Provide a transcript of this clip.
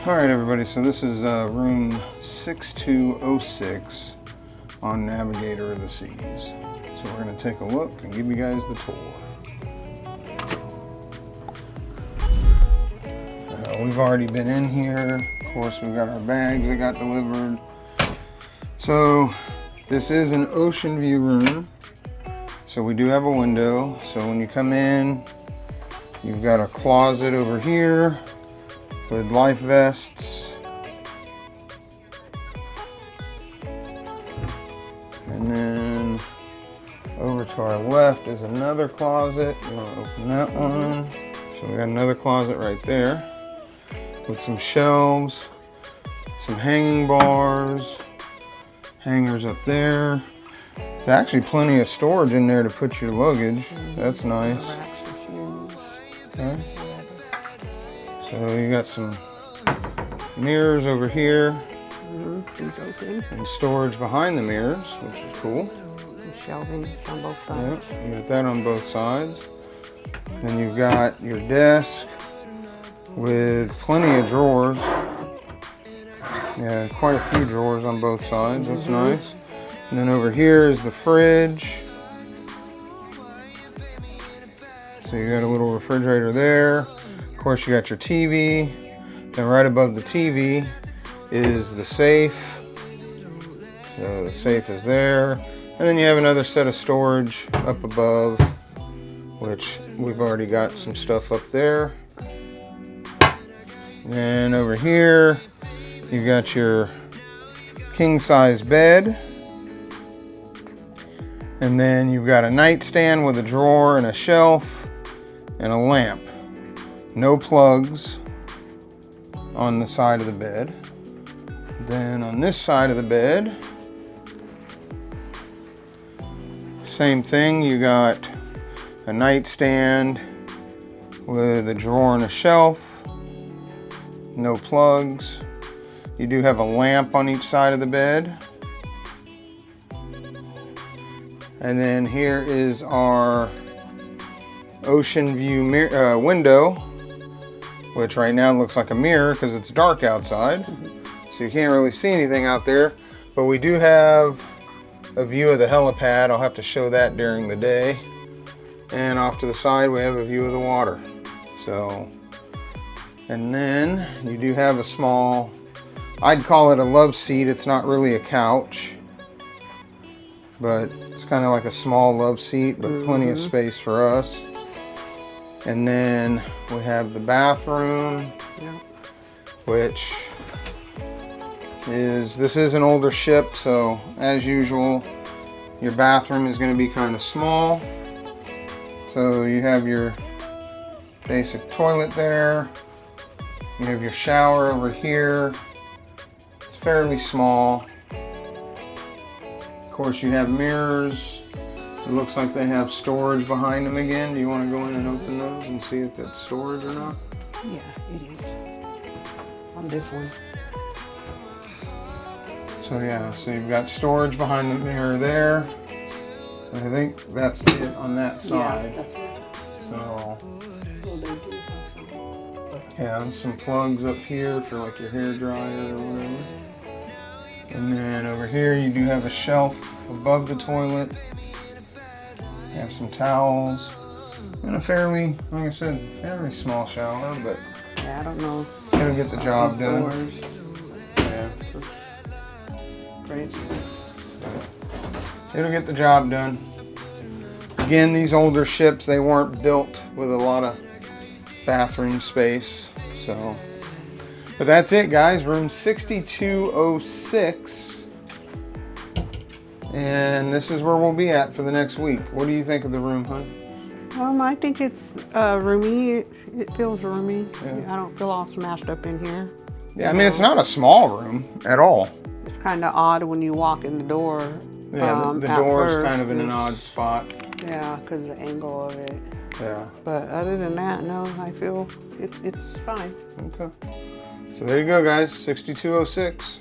Alright everybody, so this is room 6206 on Navigator of the Seas. So we're going to take a look and give you guys the tour. We've already been in here. Of course, we've got our bags that got delivered. So this is an ocean view room. So we do have a window. So when you come in, you've got a closet over here with life vests. And then over to our left is another closet. You want to open that one. So we got another closet right there with some shelves, some hanging bars, hangers up there. There's actually plenty of storage in there to put your luggage. That's nice. Okay. So you got some mirrors over here, and storage behind the mirrors, which is cool. And shelving on both sides. Yep, you got that on both sides. Then you've got your desk with plenty of drawers. Yeah, quite a few drawers on both sides. That's nice. And then over here is the fridge. So you got a little refrigerator there. Of course, you got your TV. Then right above the TV is the safe. So the safe is there. And then you have another set of storage up above, which we've already got some stuff up there. And over here, you got your king size bed. And then you've got a nightstand with a drawer and a shelf and a lamp. No plugs on the side of the bed. Then on this side of the bed, same thing, you got a nightstand with a drawer and a shelf. No plugs. You do have a lamp on each side of the bed. And then here is our ocean view window, which right now looks like a mirror because it's dark outside. So you can't really see anything out there. But we do have a view of the helipad. I'll have to show that during the day. And off to the side we have a view of the water. So, and then you do have a small, I'd call it a love seat. It's not really a couch, but it's kind of like a small love seat, but plenty of space for us. And then we have the bathroom, which is, this is an older ship, so as usual, your bathroom is going to be kind of small. So you have your basic toilet there. You have your shower over here. It's fairly small. Of course, you have mirrors. It looks like they have storage behind them again. Do you want to go in and open those and see if that's storage or not? Yeah, it is. On this one. So yeah, so you've got storage behind the mirror there. And I think that's it on that side. Yeah, that's right. So yeah, some plugs up here for like your hair dryer or whatever. And then over here you do have a shelf above the toilet. You have some towels and a fairly, like I said, fairly small shower, but yeah, I don't know. It'll get the job done. Yeah. Great. It'll get the job done. Again, these older ships, they weren't built with a lot of bathroom space, so. But that's it, guys. Room 6206. And this is where we'll be at for the next week. What do you think of the room, hon? I think it's roomy. It feels roomy. Yeah. I don't feel all smashed up in here. Yeah, I mean, it's not a small room at all. It's kind of odd when you walk in the door. Yeah, the door is kind of in an odd spot. Yeah, because of the angle of it. Yeah. But other than that, no, I feel it's fine. Okay. So there you go, guys. 6206.